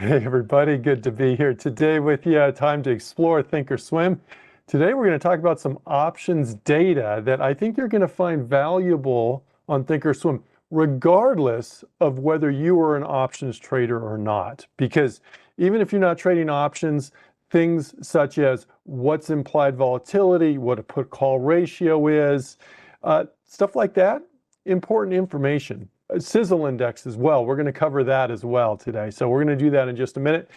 Hey everybody, good to be here today with you. Time to explore thinkorswim. Today we're going to talk about some options data that I think you're going to find valuable on thinkorswim, regardless of whether you are an options trader or not. Because even if you're not trading options, things such as what's implied volatility, what a put-call ratio is, stuff like that, important information. Sizzle Index as well. We're going to cover that as well today. So we're going to do that in just a minute.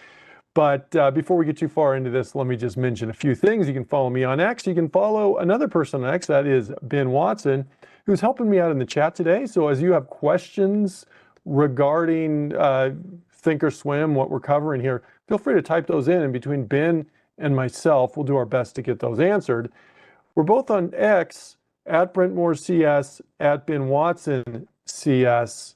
But before we get too far into this, let me just mention a few things. You can follow me on X. You can follow another person on X, that is Ben Watson, who's helping me out in the chat today. So as you have questions regarding thinkorswim, what we're covering here, feel free to type those in. And between Ben and myself, we'll do our best to get those answered. We're both on X, at Brent Moors CS, at Ben Watson CS.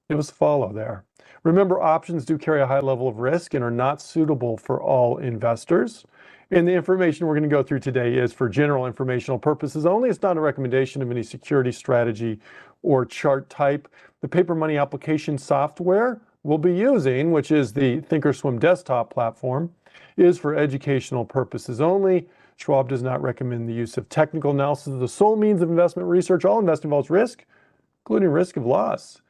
Give us a follow there. Remember, options do carry a high level of risk and are not suitable for all investors. And the information we're going to go through today is for general informational purposes only. It's not a recommendation of any security strategy or chart type. The paper money application software we'll be using, which is the thinkorswim desktop platform, is for educational purposes only. Schwab does not recommend the use of technical analysis as the sole means of investment research. All investing involves risk, including risk of loss.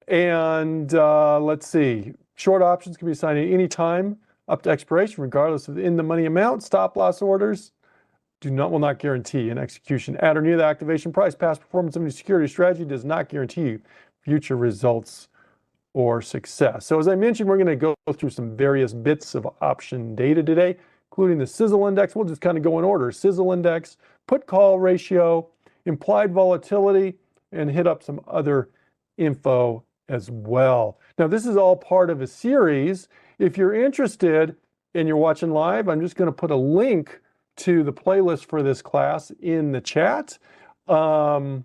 Let's see, short options can be assigned at any time up to expiration, regardless of in the money amount. Stop loss orders will not guarantee an execution at or near the activation price. Past performance of any security strategy does not guarantee future results or success. So as I mentioned, we're going to go through some various bits of option data today, including the Sizzle Index. We'll just kind of go in order. Sizzle Index, put-call ratio, implied volatility, and hit up some other info as well. Now, this is all part of a series. If you're interested and you're watching live, I'm just going to put a link to the playlist for this class in the chat. There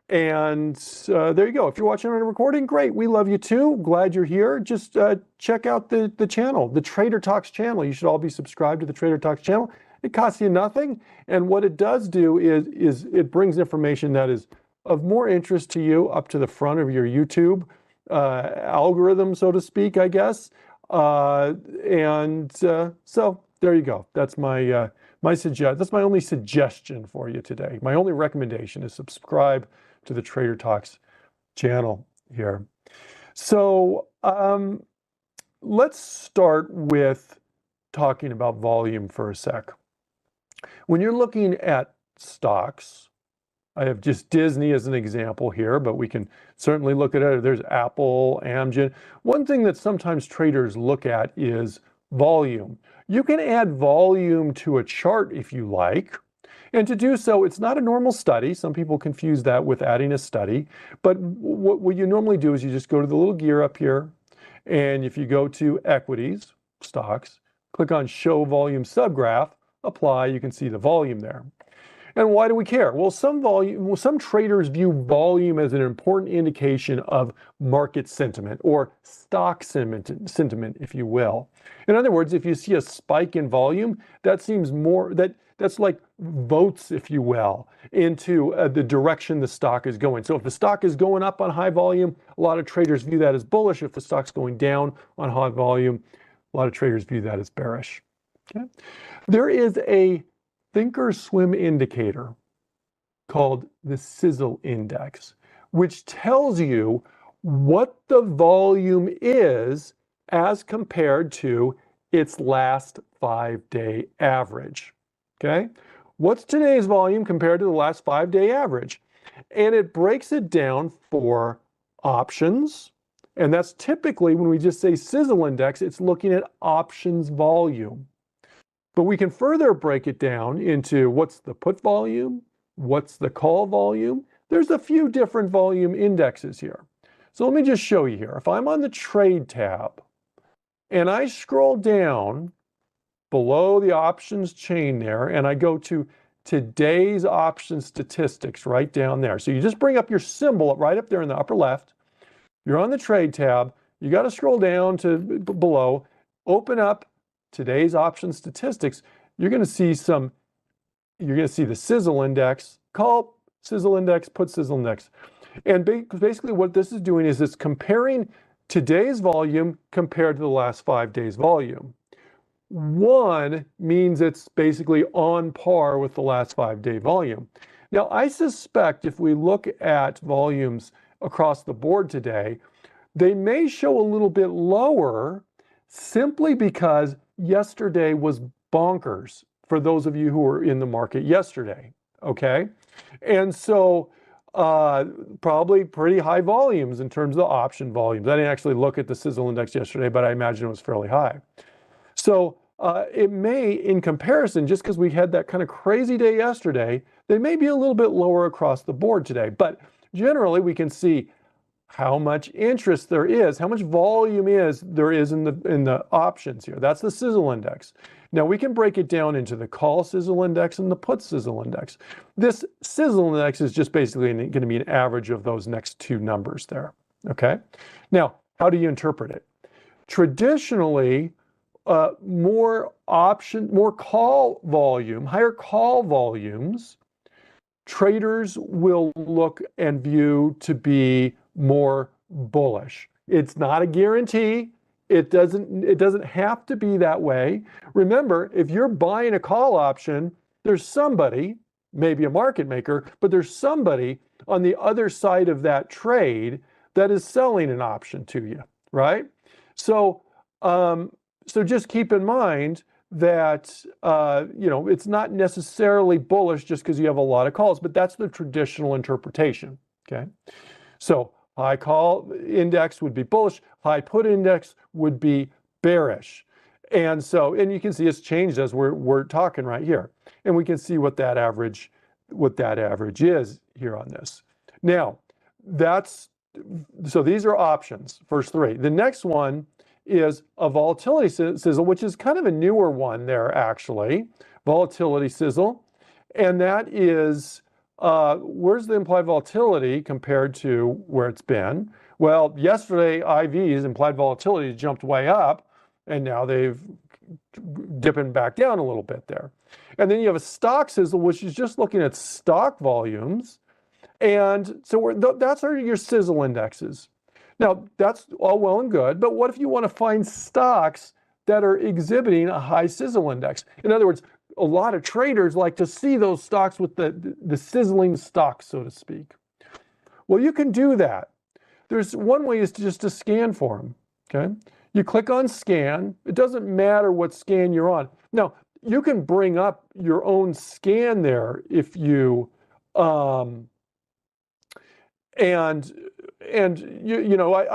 you go. If you're watching on a recording, great. We love you too. Glad you're here. Just check out the channel, the Trader Talks channel. You should all be subscribed to the Trader Talks channel. It costs you nothing. And what it does do is it brings information that is of more interest to you up to the front of your YouTube algorithm, so to speak, I guess. So there you go. That's my that's my only suggestion for you today. My only recommendation is subscribe to the Trader Talks channel here. So let's start with talking about volume for a sec. When you're looking at stocks, I have just Disney as an example here, but we can certainly look at it. There's Apple, Amgen. One thing that sometimes traders look at is volume. You can add volume to a chart if you like. And to do so, it's not a normal study. Some people confuse that with adding a study. But what you normally do is you just go to the little gear up here. And if you go to equities, stocks, click on show volume subgraph, apply, you can see the volume there. And why do we care? Well, some traders view volume as an important indication of market sentiment or stock sentiment, if you will. In other words, if you see a spike in volume, that seems more, that's like votes, if you will, into the direction the stock is going. So if the stock is going up on high volume, a lot of traders view that as bullish. If the stock's going down on high volume, a lot of traders view that as bearish. Okay? There is a thinkorswim indicator called the Sizzle Index, which tells you what the volume is as compared to its last 5-day average. Okay? What's today's volume compared to the last 5-day average? And it breaks it down for options. And that's typically when we just say Sizzle Index, it's looking at options volume. But we can further break it down into what's the put volume, what's the call volume. There's a few different volume indexes here. So let me just show you here. If I'm on the trade tab and I scroll down below the options chain there and I go to today's option statistics right down there. So you just bring up your symbol right up there in the upper left. You're on the trade tab. You got to scroll down to below, open up today's option statistics. You're going to see the Sizzle Index, call Sizzle Index, put Sizzle Index. And basically what this is doing is it's comparing today's volume compared to the last 5 days volume. 1 means it's basically on par with the last 5-day volume. Now, I suspect if we look at volumes across the board today, they may show a little bit lower simply because yesterday was bonkers for those of you who were in the market yesterday, okay? And so probably pretty high volumes in terms of the option volumes. I didn't actually look at the Sizzle Index yesterday, but I imagine it was fairly high. So it may, in comparison, just because we had that kind of crazy day yesterday, they may be a little bit lower across the board today. But generally, we can see how much interest there is, how much volume there is in the options here. That's the Sizzle Index. Now we can break it down into the call Sizzle Index and the put Sizzle Index. This Sizzle Index is just basically going to be an average of those next 2 numbers there, okay? Now, how do you interpret it? Traditionally, more call volume, higher call volumes, traders will look and view to be more bullish. It's not a guarantee. It doesn't have to be that way. Remember, if you're buying a call option, there's somebody, maybe a market maker, but there's somebody on the other side of that trade that is selling an option to you, right? So, so just keep in mind that it's not necessarily bullish just because you have a lot of calls, but that's the traditional interpretation, okay? So high call index would be bullish, high put index would be bearish. And you can see it's changed as we're talking right here. And we can see what that average is here on this. Now, so these are options, first 3. The next one is a volatility sizzle, which is kind of a newer one there actually, volatility sizzle. And that is, where's the implied volatility compared to where it's been? Well, yesterday IV's implied volatility jumped way up, and now they've dipping back down a little bit there. And then you have a stock sizzle, which is just looking at stock volumes. And so that's your sizzle indexes. Now, that's all well and good, but what if you want to find stocks that are exhibiting a high sizzle index? In other words, a lot of traders like to see those stocks with the sizzling stocks, so to speak. Well, you can do that. There's one way is just to scan for them, okay? You click on scan. It doesn't matter what scan you're on. Now, you can bring up your own scan there if you, I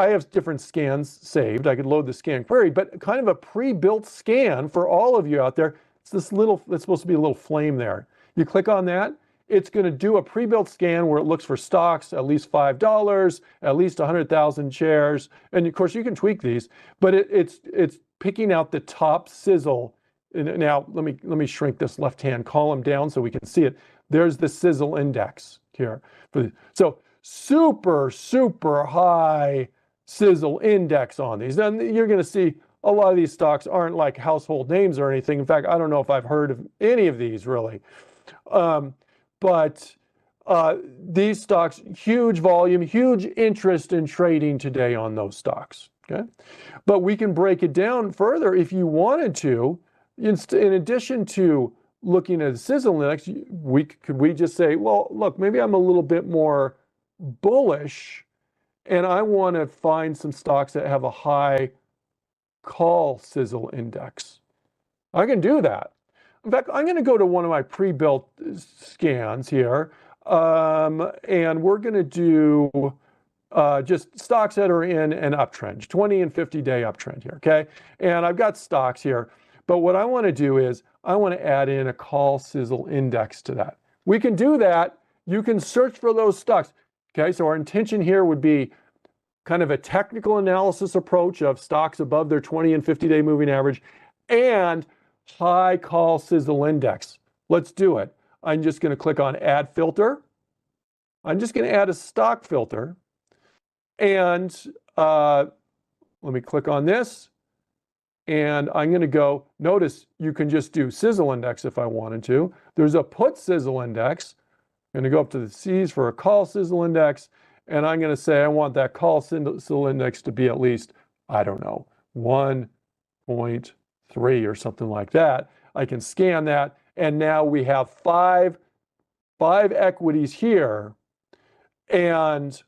have different scans saved. I could load the scan query, but kind of a pre-built scan for all of you out there. It's supposed to be a little flame there. You click on that, it's going to do a pre-built scan where it looks for stocks, at least $5, at least 100,000 shares. And of course you can tweak these, but it's picking out the top sizzle. And now let me shrink this left-hand column down so we can see it. There's the Sizzle Index here. So super, super high Sizzle Index on these. And you're going to see a lot of these stocks aren't like household names or anything. In fact, I don't know if I've heard of any of these really. But these stocks, huge volume, huge interest in trading today on those stocks. Okay, but we can break it down further if you wanted to. In addition to looking at the Sizzle Index, could we just say, well, look, maybe I'm a little bit more bullish, and I want to find some stocks that have a high call Sizzle Index. I can do that. In fact, I'm going to go to one of my pre-built scans here, and we're going to do just stocks that are in an uptrend, 20 and 50-day uptrend here, okay? And I've got stocks here, but what I want to do is I want to add in a call Sizzle Index to that. We can do that. You can search for those stocks, okay? So our intention here would be kind of a technical analysis approach of stocks above their 20 and 50-day moving average and high call Sizzle Index. Let's do it. I'm just going to click on Add Filter. I'm just going to add a stock filter. And let me click on this. And I'm going to go, notice you can just do Sizzle Index if I wanted to. There's a put Sizzle Index. I'm going to go up to the C's for a call Sizzle Index. and I'm going to say I want that call Sizzle Index to be at least, I don't know, 1.3 or something like that. I can scan that, and now we have five equities here, and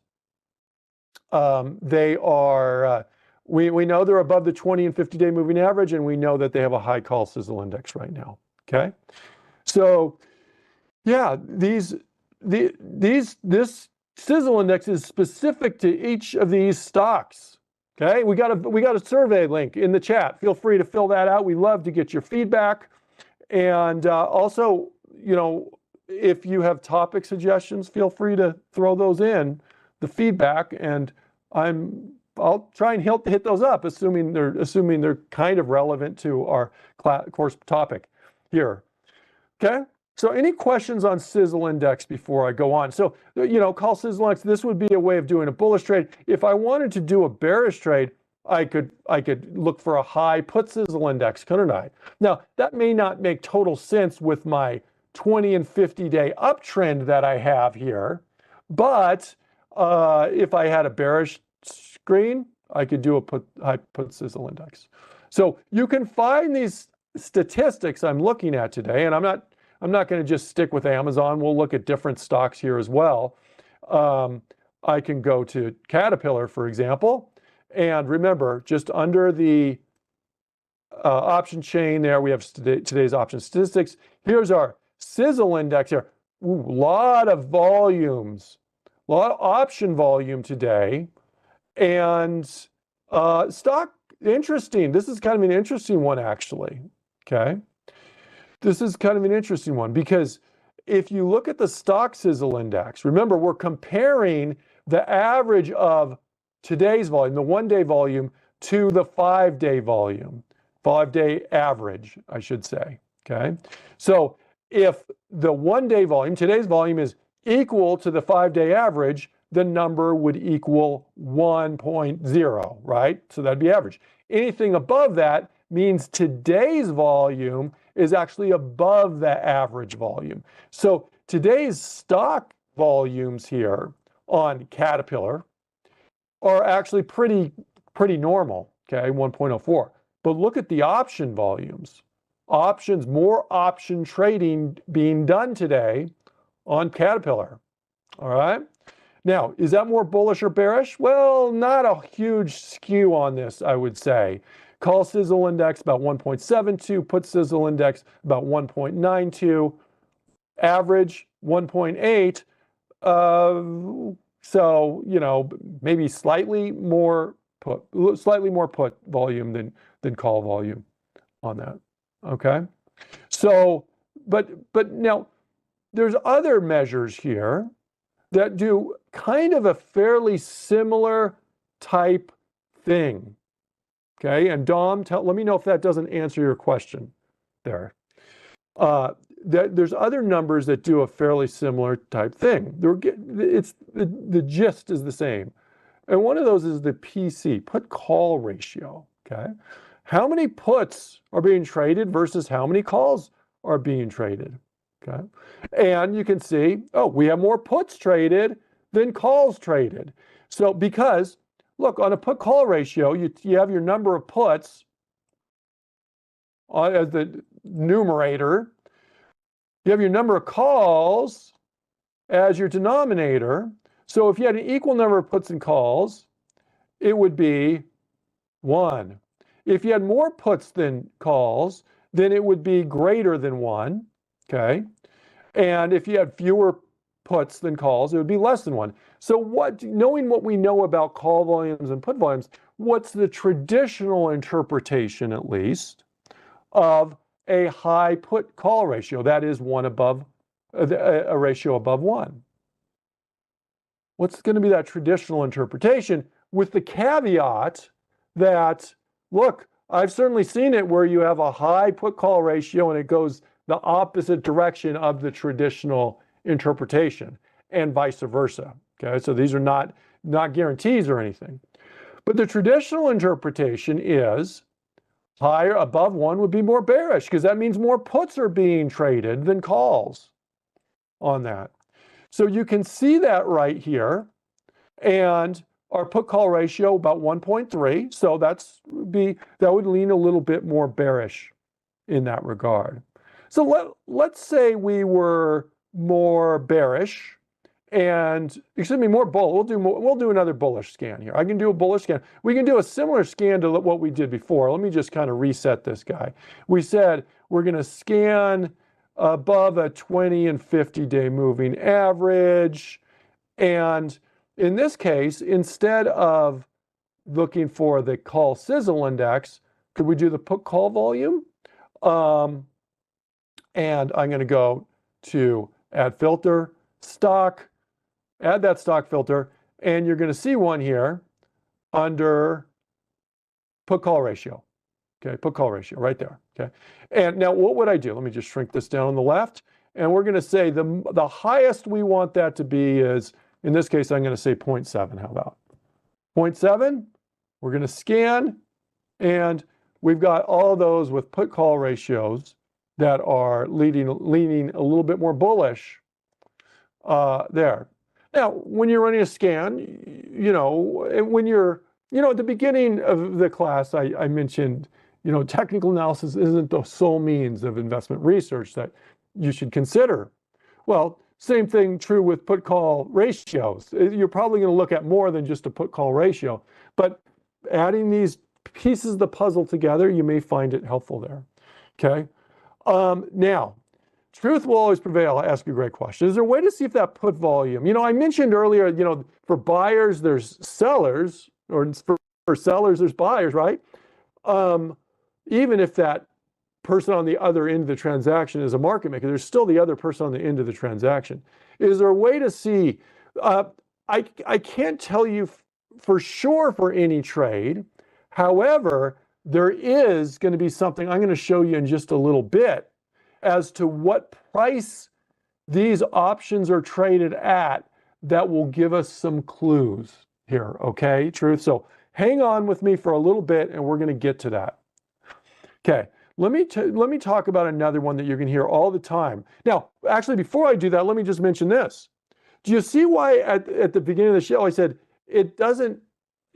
they are, we know they're above the 20 and 50-day moving average, and we know that they have a high call Sizzle Index right now, okay? So yeah, this Sizzle Index is specific to each of these stocks, okay? We got a survey link in the chat. Feel free to fill that out. We love to get your feedback. And also, you know, if you have topic suggestions, feel free to throw those in, the feedback, and I'll try and hit those up, assuming they're kind of relevant to our course topic here. Okay. So any questions on Sizzle Index before I go on? So, you know, call Sizzle Index, this would be a way of doing a bullish trade. If I wanted to do a bearish trade, I could look for a high put Sizzle Index, couldn't I? Now, that may not make total sense with my 20 and 50-day uptrend that I have here, but if I had a bearish screen, I could do a high put Sizzle Index. So you can find these statistics I'm looking at today, and I'm not going to just stick with Amazon. We'll look at different stocks here as well. I can go to Caterpillar, for example, and remember, just under the option chain there, we have today's option statistics. Here's our Sizzle Index here. Ooh, lot of volumes, a lot of option volume today, and stock, interesting. This is kind of an interesting one, actually, okay? This is kind of an interesting one because if you look at the stock Sizzle Index, remember, we're comparing the average of today's volume, the one-day volume, to the 5-day volume, 5-day average, I should say, okay? So if the one-day volume, today's volume, is equal to the 5-day average, the number would equal 1.0, right? So that'd be average. Anything above that means today's volume is actually above the average volume. So today's stock volumes here on Caterpillar are actually pretty normal, okay, 1.04. But look at the option volumes. Options, more option trading being done today on Caterpillar, all right? Now, is that more bullish or bearish? Well, not a huge skew on this, I would say. Call Sizzle Index about 1.72, put Sizzle Index about 1.92, average 1.8. So, you know, maybe slightly more put volume than call volume on that. Okay. So, but now there's other measures here that do kind of a fairly similar type thing. Okay, and Dom, let me know if that doesn't answer your question there. There's other numbers that do a fairly similar type thing. The gist is the same. And one of those is the PC, put-call ratio, okay? How many puts are being traded versus how many calls are being traded, okay? And you can see, oh, we have more puts traded than calls traded. So because, look, on a put-call ratio, you have your number of puts as the numerator. You have your number of calls as your denominator. So if you had an equal number of puts and calls, it would be 1. If you had more puts than calls, then it would be greater than 1, okay? And if you had fewer puts than calls, it would be less than 1. So knowing what we know about call volumes and put volumes, what's the traditional interpretation, at least, of a high put call ratio? That is a ratio above 1. What's going to be that traditional interpretation, with the caveat that, look, I've certainly seen it where you have a high put call ratio and it goes the opposite direction of the traditional interpretation, and vice versa. Okay, so these are not guarantees or anything. But the traditional interpretation is higher, above 1 would be more bearish, because that means more puts are being traded than calls on that. So you can see that right here. And our put call ratio about 1.3. So that would lean a little bit more bearish in that regard. So let's say we were more bearish and, excuse me, more bull. We'll do another bullish scan here. I can do a bullish scan. We can do a similar scan to what we did before. Let me just kind of reset this guy. We said we're going to scan above a 20 and 50-day moving average. And in this case, instead of looking for the call Sizzle Index, could we do the put call volume? And I'm going to go to add filter, stock, add that stock filter, and you're going to see one here under put call ratio. Okay, put call ratio right there. Okay, and now what would I do? Let me just shrink this down on the left, and we're going to say the highest we want that to be is, in this case, I'm going to say 0.7. How about 0.7? We're going to scan, and we've got all those with put call ratios that are leaning a little bit more bullish there. Now, when you're running a scan, when you're, at the beginning of the class, I mentioned, technical analysis isn't the sole means of investment research that you should consider. Well, same thing true with put call ratios. You're probably going to look at more than just a put call ratio, but adding these pieces of the puzzle together, you may find it helpful there. Okay. Now, truth will always prevail. I ask you a great question. Is there a way to see if that put volume, I mentioned earlier, for buyers, there's sellers, or for sellers, there's buyers, right? Even if that person on the other end of the transaction is a market maker, there's still the other person on the end of the transaction. Is there a way to see? I can't tell you for sure for any trade. However, there is going to be something I'm going to show you in just a little bit as to what price these options are traded at that will give us some clues here, okay, Truth? So hang on with me for a little bit and we're going to get to that. Okay, let me talk about another one that you're going to hear all the time. Now, actually, before I do that, let me just mention this. Do you see why at the beginning of the show I said it doesn't,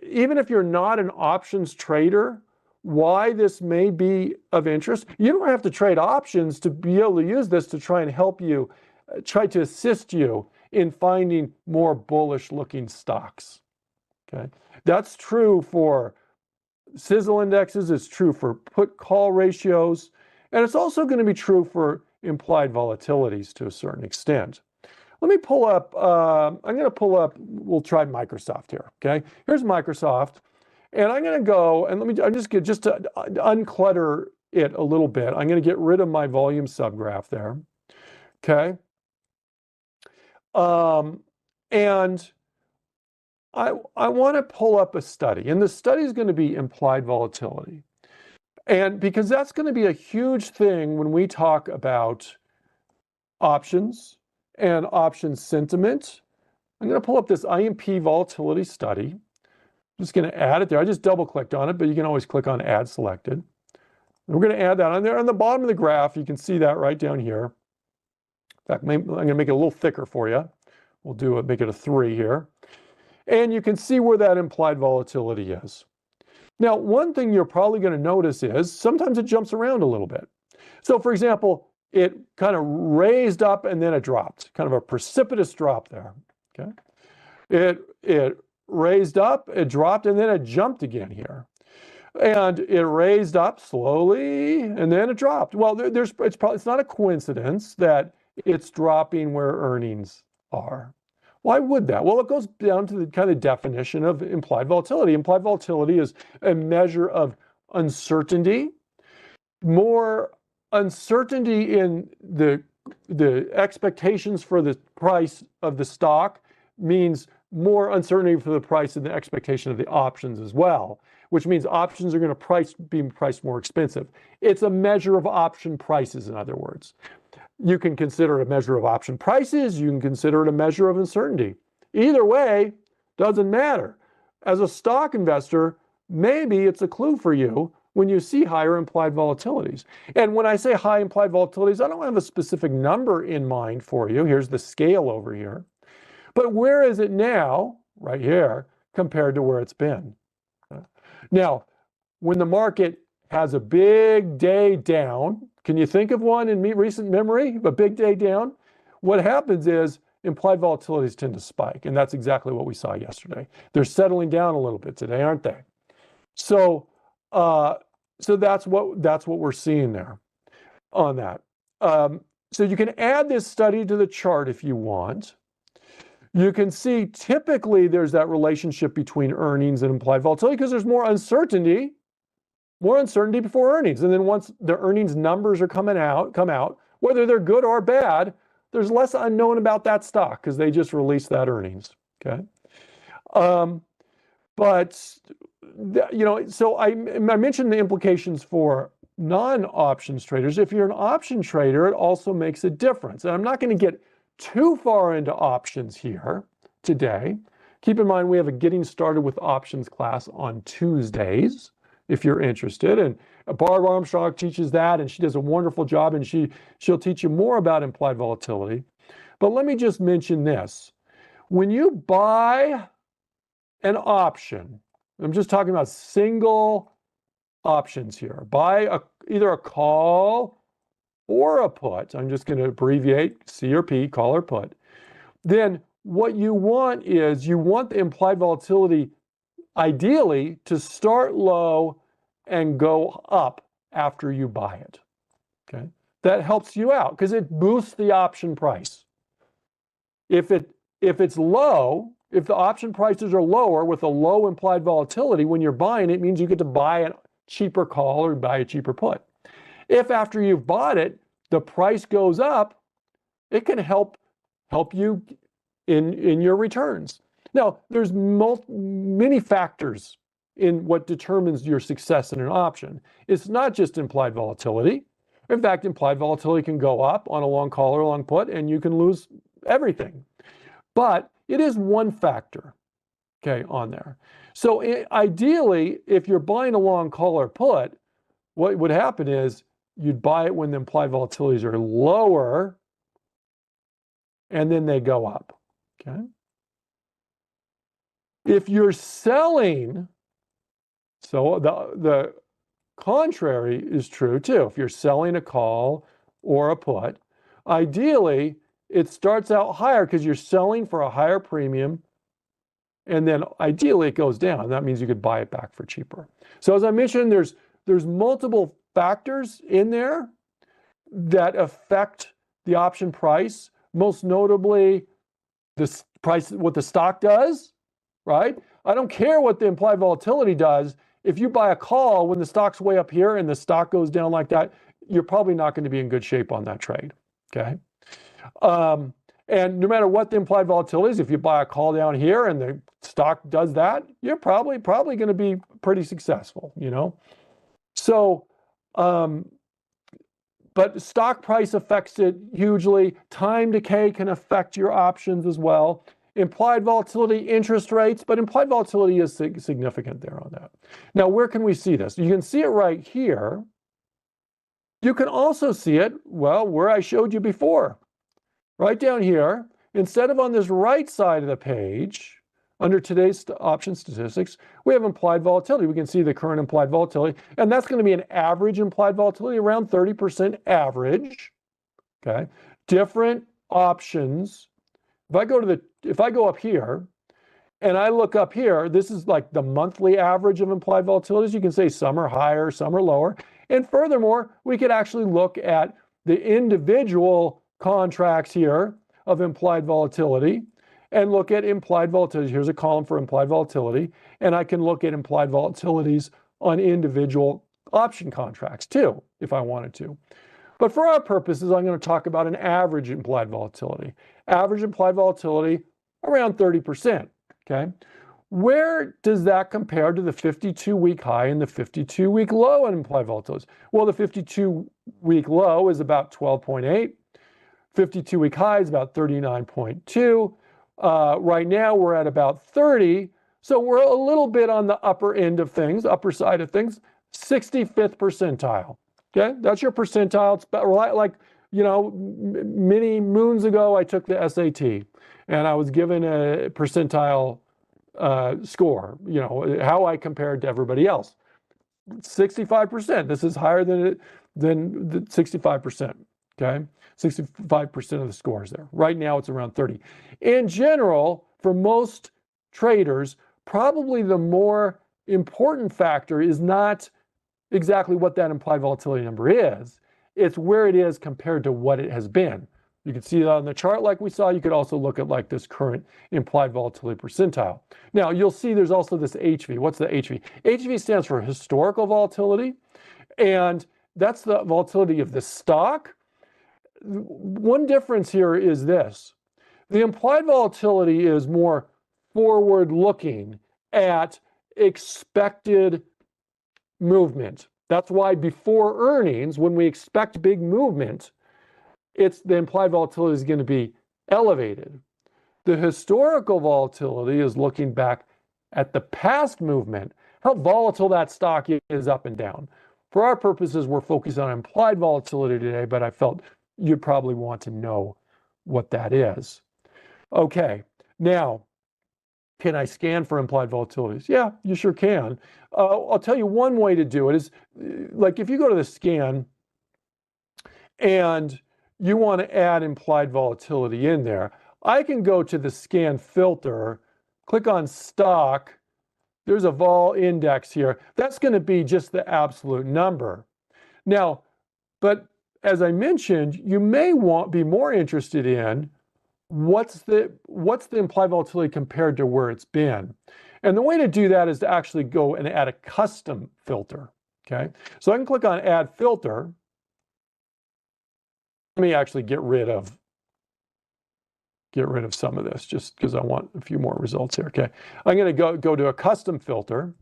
even if you're not an options trader, why this may be of interest? You don't have to trade options to be able to use this to try and help you, try to assist you in finding more bullish looking stocks. Okay, that's true for Sizzle indexes, it's true for put call ratios, and it's also going to be true for implied volatilities to a certain extent. Let me pull up, we'll try Microsoft here, okay? Here's Microsoft, and I'm going to go, and just to unclutter it a little bit, I'm going to get rid of my volume subgraph there, okay? And I want to pull up a study, and the study is going to be implied volatility. And because that's going to be a huge thing when we talk about options and option sentiment. I'm going to pull up this IMP volatility study. I'm just going to add it there. I just double clicked on it, but you can always click on add selected. And we're going to add that on there. On the bottom of the graph, you can see that right down here. In fact, I'm going to make it a little thicker for you. We'll make it a 3 here. And you can see where that implied volatility is. Now, one thing you're probably going to notice is sometimes it jumps around a little bit. So for example, it kind of raised up and then it dropped, kind of a precipitous drop there, okay? It raised up, it dropped, and then it jumped again here. And it raised up slowly, and then it dropped. Well, it's not a coincidence that it's dropping where earnings are. Why would that? Well, it goes down to the kind of definition of implied volatility. Implied volatility is a measure of uncertainty. More uncertainty in the expectations for the price of the stock means more uncertainty for the price and the expectation of the options as well, which means options are going to be priced more expensive. It's a measure of option prices, in other words. You can consider it a measure of option prices. You can consider it a measure of uncertainty. Either way, doesn't matter. As a stock investor, maybe it's a clue for you when you see higher implied volatilities. And when I say high implied volatilities, I don't have a specific number in mind for you. Here's the scale over here. But where is it now, right here compared to where it's been. Now, when the market has a big day down, can you think of one in recent memory, a big day down? What happens is implied volatilities tend to spike, and that's exactly what we saw yesterday. They're settling down a little bit today, aren't they? So, so that's what we're seeing there on that. So you can add this study to the chart if you want. You can see typically there's that relationship between earnings and implied volatility because there's more uncertainty before earnings. And then once the earnings numbers are come out, whether they're good or bad, there's less unknown about that stock because they just released that earnings. Okay. So I mentioned the implications for non-options traders. If you're an option trader, it also makes a difference. And I'm not going to get too far into options here today. Keep in mind, we have a getting started with options class on Tuesdays, if you're interested. And Barb Armstrong teaches that, and she does a wonderful job, and she'll teach you more about implied volatility. But let me just mention this. When you buy an option, I'm just talking about single options here. Buy either a call or a put. I'm just going to abbreviate C or P, call or put. Then what you want is you want the implied volatility ideally to start low and go up after you buy it. Okay, that helps you out because it boosts the option price. If it's low, if the option prices are lower with a low implied volatility, when you're buying it means you get to buy a cheaper call or buy a cheaper put. If after you've bought it, the price goes up, it can help you in your returns. Now, there's many factors in what determines your success in an option. It's not just implied volatility. In fact, implied volatility can go up on a long call or a long put, and you can lose everything. But it is one factor, okay, on there. So ideally, if you're buying a long call or put, what would happen is you'd buy it when the implied volatilities are lower, and then they go up, okay? If you're selling, so the contrary is true too. If you're selling a call or a put, ideally, it starts out higher because you're selling for a higher premium, and then ideally it goes down. That means you could buy it back for cheaper. So as I mentioned, there's multiple factors in there that affect the option price, most notably the price, what the stock does, right? I don't care what the implied volatility does. If you buy a call when the stock's way up here and the stock goes down like that, you're probably not going to be in good shape on that trade, okay? And no matter what the implied volatility is, if you buy a call down here and the stock does that, you're probably going to be pretty successful, you know? So, but stock price affects it hugely. Time decay can affect your options as well. Implied volatility, interest rates, but implied volatility is significant there on that. Now, where can we see this? You can see it right here. You can also see it, well, where I showed you before. Right down here, instead of on this right side of the page, under today's option statistics, we have implied volatility. We can see the current implied volatility, and that's going to be an average implied volatility, around 30% average. Okay, different options. If I go up here and I look up here, this is like the monthly average of implied volatilities. You can say some are higher, some are lower. And furthermore, we could actually look at the individual contracts here of implied volatility and look at implied volatility. Here's a column for implied volatility, and I can look at implied volatilities on individual option contracts too, if I wanted to. But for our purposes, I'm going to talk about an average implied volatility. Average implied volatility around 30%, okay? Where does that compare to the 52-week high and the 52-week low in implied volatilities? Well, the 52-week low is about 12.8. 52-week high is about 39.2. Right now, we're at about 30. So we're a little bit on the upper end of things, upper side of things, 65th percentile. Okay, that's your percentile. It's about like, you know, many moons ago, I took the SAT and I was given a percentile score, you know, how I compared to everybody else. 65%. This is higher than the 65%. Okay, 65% of the scores there. Right now it's around 30. In general, for most traders, probably the more important factor is not exactly what that implied volatility number is. It's where it is compared to what it has been. You can see that on the chart like we saw. You could also look at like this current implied volatility percentile. Now you'll see there's also this HV. What's the HV? HV stands for historical volatility, and that's the volatility of the stock. One difference here is this. The implied volatility is more forward-looking at expected movement. That's why before earnings, when we expect big movement, the implied volatility is going to be elevated. The historical volatility is looking back at the past movement, how volatile that stock is up and down. For our purposes, we're focused on implied volatility today, but I felt you'd probably want to know what that is. Okay, now, can I scan for implied volatilities? Yeah, you sure can. I'll tell you one way to do it is, like if you go to the scan and you want to add implied volatility in there, I can go to the scan filter, click on stock, there's a vol index here. That's going to be just the absolute number. Now, but as I mentioned, you may be more interested in what's the implied volatility compared to where it's been. And the way to do that is to actually go and add a custom filter. Okay, so I can click on add filter. Let me actually get rid of some of this just because I want a few more results here. Okay, I'm going to go to a custom filter.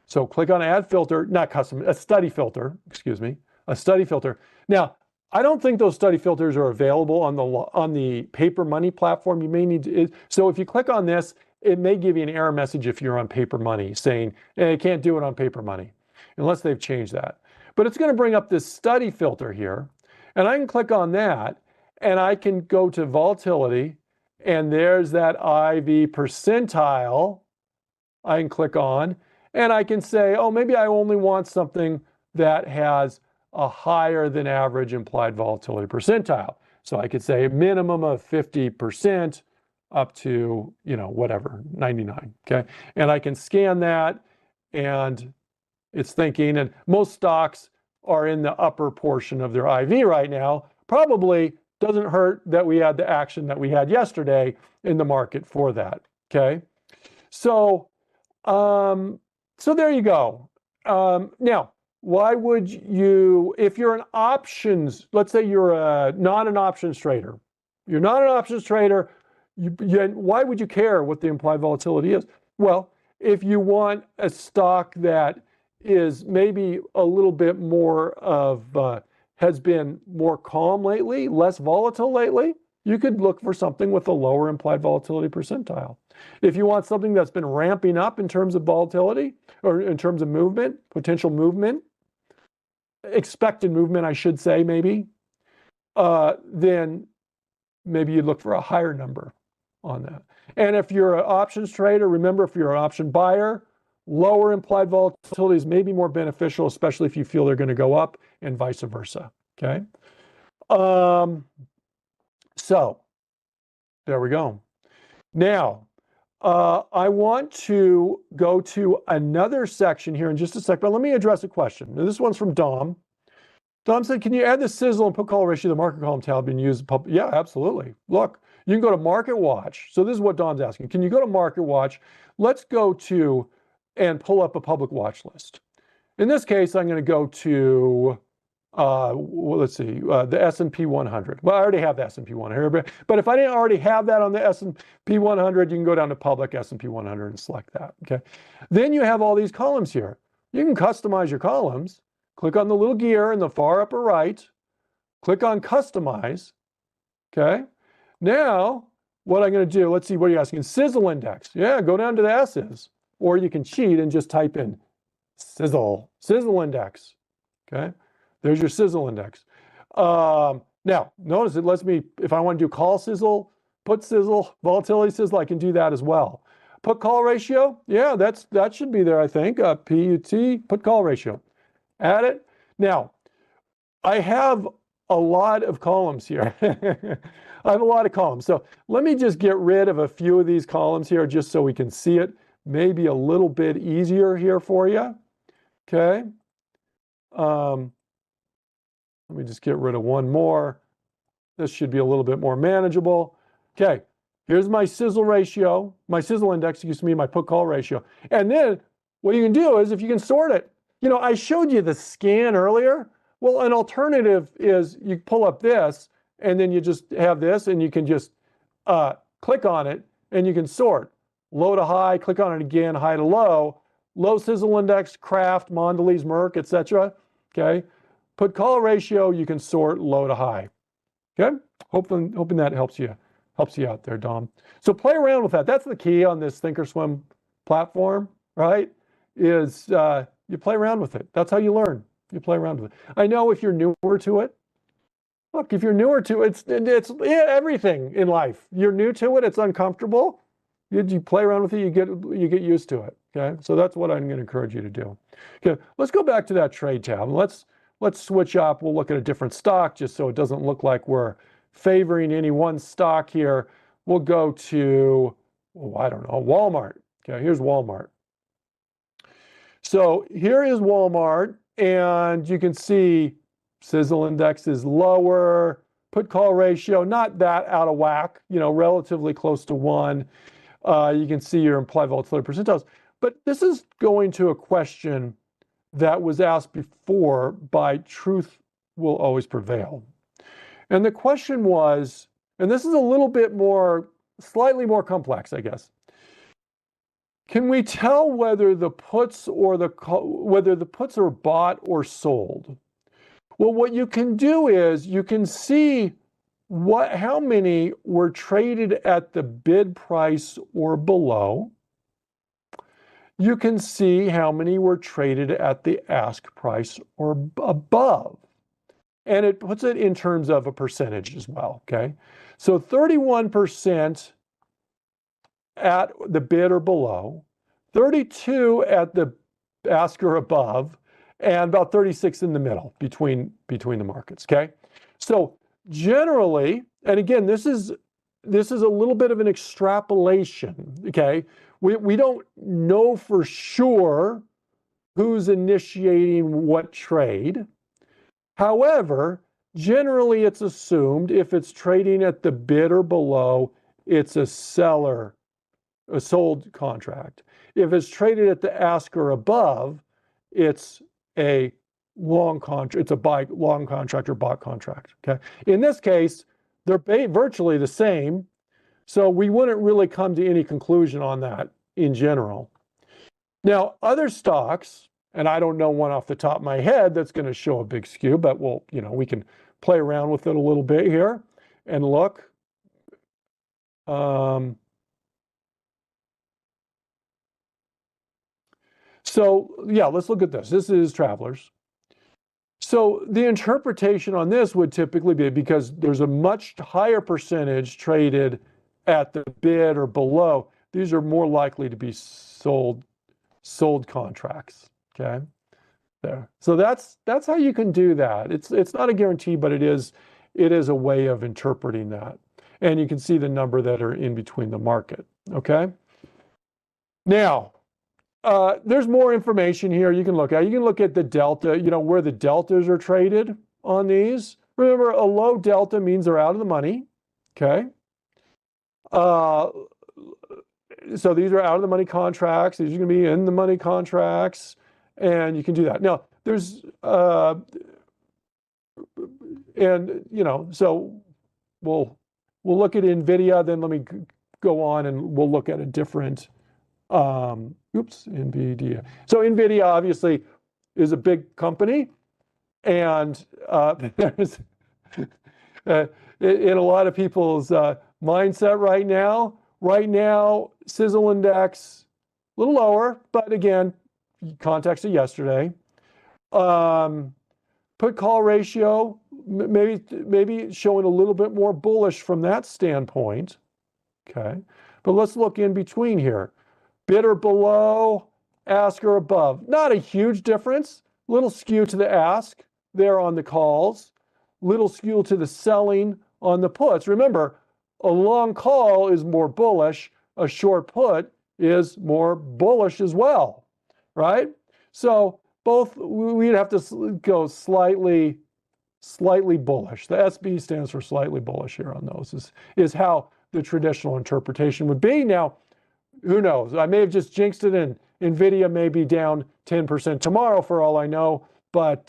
So click on add filter, not custom, a study filter, excuse me, a study filter. Now, I don't think those study filters are available on the paper money platform. You may need to, so if you click on this, it may give you an error message if you're on paper money saying, hey, you can't do it on paper money unless they've changed that. But it's going to bring up this study filter here, and I can click on that, and I can go to volatility, and there's that IV percentile I can click on, and I can say, oh, maybe I only want something that has a higher than average implied volatility percentile. So I could say a minimum of 50% up to, you know, whatever, 99, okay? And I can scan that, and it's thinking, and most stocks are in the upper portion of their IV right now. Probably doesn't hurt that we had the action that we had yesterday in the market for that, okay? So, so there you go. Now, why would you, if you're an options, let's say you're not an options trader, why would you care what the implied volatility is? Well, if you want a stock that is maybe a little bit more of, has been more calm lately, less volatile lately, you could look for something with a lower implied volatility percentile. If you want something that's been ramping up in terms of volatility, or in terms of movement, potential movement, expected movement, I should say, maybe, then maybe you look for a higher number on that. And if you're an options trader, remember, if you're an option buyer, lower implied volatility is maybe more beneficial, especially if you feel they're going to go up, and vice versa, okay? So there we go. Now, I want to go to another section here in just a sec, but let me address a question. Now, this one's from Dom. Dom said, can you add the Sizzle and put call ratio to the market column tab and use public? Yeah, absolutely. Look, you can go to Market Watch. So this is what Dom's asking. Can you go to Market Watch? Let's go to and pull up a public watch list. In this case, I'm going to go to, let's see, the S&P 100. Well, I already have the S&P 100, but if I didn't already have that on the S&P 100, you can go down to public S&P 100 and select that, okay? Then you have all these columns here. You can customize your columns. Click on the little gear in the far upper right, click on customize, okay? Now, what I'm going to do, let's see, what are you asking? Sizzle Index. Yeah, go down to the S's. Or you can cheat and just type in Sizzle Index, okay? There's your Sizzle Index. Now, notice it lets me, if I want to do call Sizzle, put Sizzle, volatility Sizzle, I can do that as well. put call ratio. Yeah, that should be there, I think. PUT, put call ratio. Add it. Now, I have a lot of columns here. I have a lot of columns. So let me just get rid of a few of these columns here just so we can see it maybe a little bit easier here for you. Okay. Let me just get rid of one more. This should be a little bit more manageable. Okay. Here's my sizzle ratio, my sizzle index, excuse me, my put call ratio. And then what you can do is if you can sort it, you know, I showed you the scan earlier. Well, an alternative is you pull up this and then you just have this and you can just click on it and you can sort low to high, click on it again, high to low, low sizzle index, Kraft, Mondelez, Merck, etc. Okay. Put call ratio, you can sort low to high. Okay. Hoping that helps you out there, Dom. So play around with that. That's the key on this thinkorswim platform, right? Is you play around with it. That's how you learn. You play around with it. I know if you're newer to it, look, if you're newer to it, it's everything in life. You're new to it, it's uncomfortable. You play around with it, you get used to it. Okay, so that's what I'm going to encourage you to do. Okay, let's go back to that trade tab. Let's switch up. We'll look at a different stock just so it doesn't look like we're favoring any one stock here. We'll go to, I don't know, Walmart. Okay, here's Walmart. So here is Walmart, and you can see Sizzle Index is lower, put call ratio, not that out of whack, you know, relatively close to 1. You can see your implied volatility percentiles. But this is going to a question that was asked before by Truth Will Always Prevail. And the question was, and this is a little bit more, slightly more complex, I guess. Can we tell whether the puts are bought or sold? Well, what you can do is you can see how many were traded at the bid price or below. You can see how many were traded at the ask price or above. And it puts it in terms of a percentage as well, okay? So 31% at the bid or below, 32 at the ask or above, and about 36 in the middle between the markets, okay? So generally, and again, this is a little bit of an extrapolation, okay? We don't know for sure who's initiating what trade. However, generally it's assumed if it's trading at the bid or below, it's a sold contract. If it's traded at the ask or above, it's a long contract, it's a long contract or bought contract, okay? In this case, they're virtually the same, so we wouldn't really come to any conclusion on that in general. Now, other stocks, and I don't know one off the top of my head that's going to show a big skew, but we can play around with it a little bit here and look. So yeah, let's look at this. This is Travelers. So the interpretation on this would typically be because there's a much higher percentage traded at the bid or below. These are more likely to be sold contracts. Okay, there. So that's how you can do that. It's not a guarantee, but it is a way of interpreting that. And you can see the number that are in between the market. Okay. Now, there's more information here you can look at. You can look at the delta, where the deltas are traded on these. Remember, a low delta means they're out of the money. Okay. So these are out of the money contracts. These are going to be in the money contracts, and you can do that. Now, there's, so we'll look at NVIDIA, then let me go on and we'll look at a different, NVIDIA. So NVIDIA obviously is a big company, and there's in a lot of people's mindset right now, Sizzle Index a little lower, but again, context of yesterday. Put call ratio maybe showing a little bit more bullish from that standpoint. Okay, but let's look in between here. Bid or below, ask or above. Not a huge difference. Little skew to the ask there on the calls. Little skew to the selling on the puts. Remember, a long call is more bullish. A short put is more bullish as well, right? So both, we'd have to go slightly bullish. The SB stands for slightly bullish here on those, is how the traditional interpretation would be. Now, who knows? I may have just jinxed it, and NVIDIA may be down 10% tomorrow for all I know, but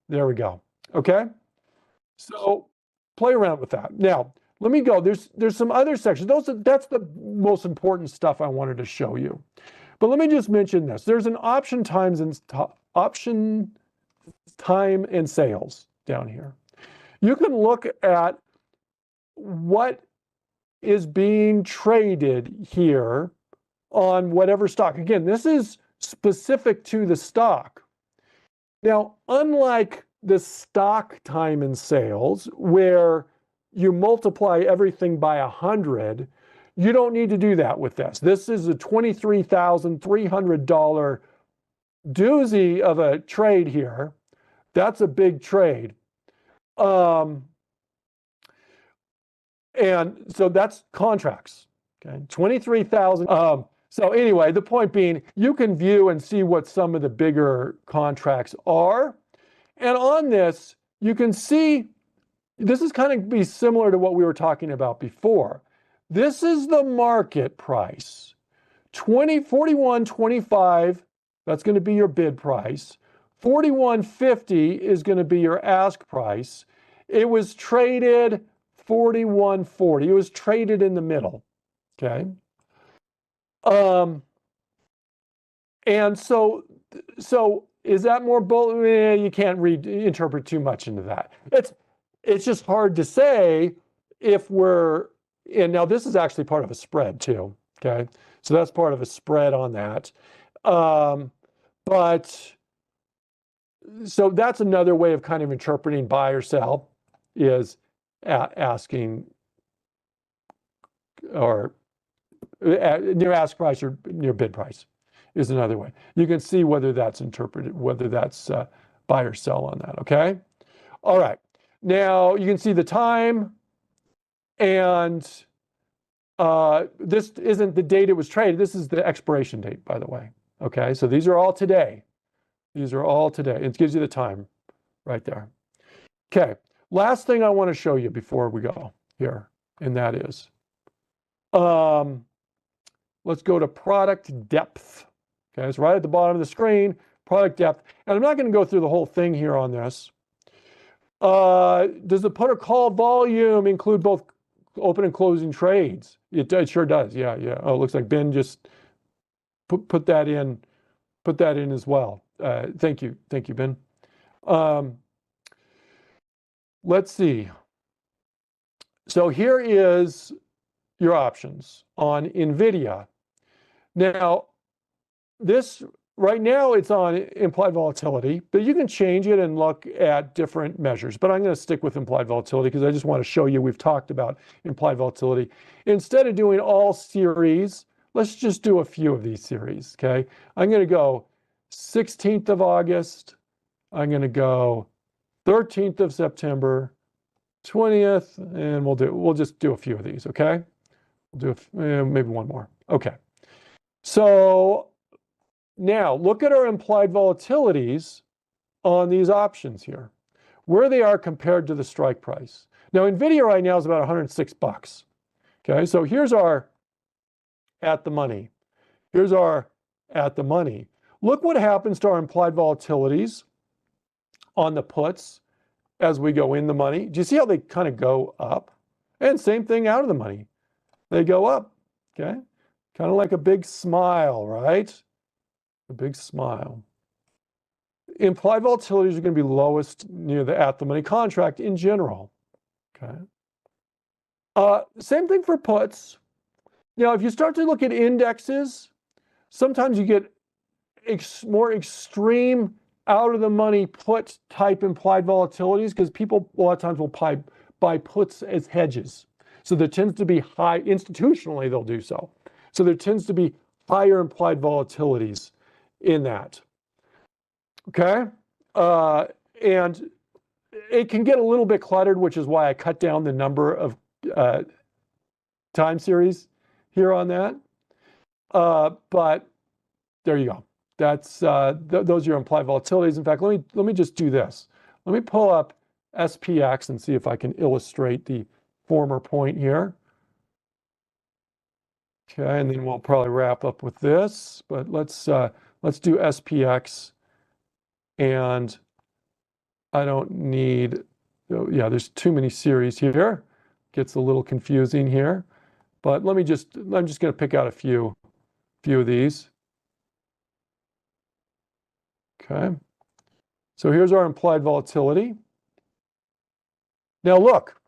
there we go. Okay? So play around with that. Now, let me go. There's some other sections. That's the most important stuff I wanted to show you. But let me just mention this. There's an option time and sales down here. You can look at what is being traded here on whatever stock. Again, this is specific to the stock. Now, unlike the stock time and sales, where you multiply everything by 100, you don't need to do that with this. This is a $23,300 doozy of a trade here. That's a big trade. And so that's contracts, okay? 23,000. So anyway, the point being, you can view and see what some of the bigger contracts are. And on this, you can see, this is kind of be similar to what we were talking about before. This is the market price. 41.25, that's going to be your bid price. 41.50 is going to be your ask price. It was traded 41.40. It was traded in the middle. Okay. And so is that more bullish? You can't interpret too much into that. It's just hard to say if we're, and now this is actually part of a spread too. Okay. So that's part of a spread on that. But so that's another way of kind of interpreting buy or sell, is asking, or near ask price or near bid price is another way. You can see whether that's interpreted, whether that's buy or sell on that, okay? All right, now you can see the time, and this isn't the date it was traded, this is the expiration date, by the way, okay? So these are all today. These are all today. It gives you the time right there. Okay, last thing I want to show you before we go here, and that is, let's go to product depth. Okay, it's right at the bottom of the screen, product depth. And I'm not going to go through the whole thing here on this. Does the put or call volume include both open and closing trades? It sure does. Yeah. Oh, it looks like Ben just put that in as well. Thank you, Ben. Let's see. So here is your options on NVIDIA. Now, this right now it's on implied volatility, but you can change it and look at different measures. But I'm going to stick with implied volatility because I just want to show you we've talked about implied volatility. Instead of doing all series, let's just do a few of these series, okay? I'm going to go 16th of August. I'm going to go 13th of September, 20th, and we'll just do a few of these, okay? We'll do maybe one more. Okay. So now look at our implied volatilities on these options here, where they are compared to the strike price. Now, NVIDIA right now is about 106 bucks. Okay, so here's our at the money. Here's our at the money. Look what happens to our implied volatilities on the puts as we go in the money. Do you see how they kind of go up? And same thing out of the money. They go up, okay? Kind of like a big smile, right? A big smile. Implied volatilities are going to be lowest near the at the money contract in general, okay? Same thing for puts. Now, if you start to look at indexes, sometimes you get more extreme out of the money put type implied volatilities because people a lot of times will buy puts as hedges. So there tends to be high, institutionally they'll do so. So there tends to be higher implied volatilities in that. Okay? And it can get a little bit cluttered, which is why I cut down the number of time series here on that. But there you go. That's those are your implied volatilities. In fact, let me just do this. Let me pull up SPX and see if I can illustrate the former point here. Okay, and then we'll probably wrap up with this. But let's do SPX, and I don't need. Yeah, there's too many series here. Gets a little confusing here. But I'm just going to pick out a few of these. Okay. So here's our implied volatility. Now look,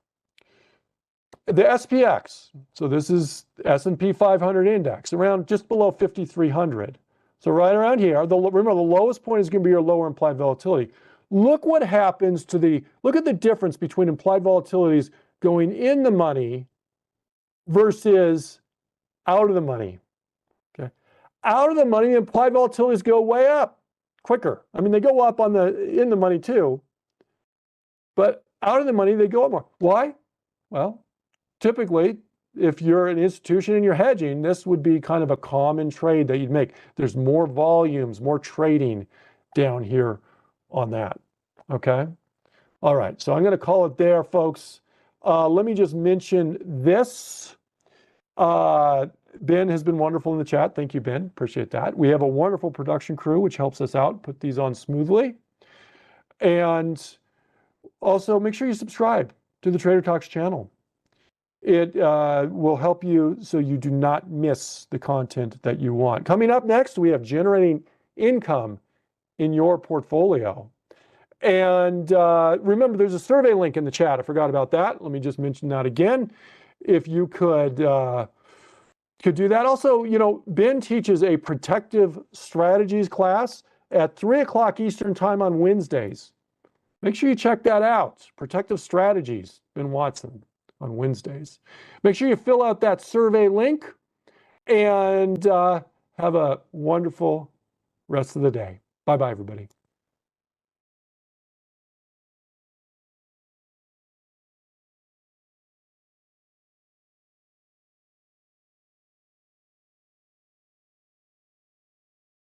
the SPX, so this is S&P 500 index, around just below 5,300. So right around here, remember the lowest point is going to be your lower implied volatility. Look what happens to look at the difference between implied volatilities going in the money versus out of the money. Okay. Out of the money, the implied volatilities go way up quicker. I mean, they go up in the money too, but out of the money, they go up more. Why? Well, typically, if you're an institution and you're hedging, this would be kind of a common trade that you'd make. There's more volumes, more trading down here on that. Okay. All right. So I'm going to call it there, folks. Let me just mention this. Ben has been wonderful in the chat. Thank you, Ben. Appreciate that. We have a wonderful production crew, which helps us out, put these on smoothly. And also make sure you subscribe to the Trader Talks channel. It will help you so you do not miss the content that you want. Coming up next, we have generating income in your portfolio. And remember, there's a survey link in the chat. I forgot about that. Let me just mention that again. If you could do that. Also, Ben teaches a protective strategies class at 3 o'clock Eastern time on Wednesdays. Make sure you check that out. Protective Strategies, Ben Watson, on Wednesdays. Make sure you fill out that survey link and have a wonderful rest of the day. Bye-bye, everybody.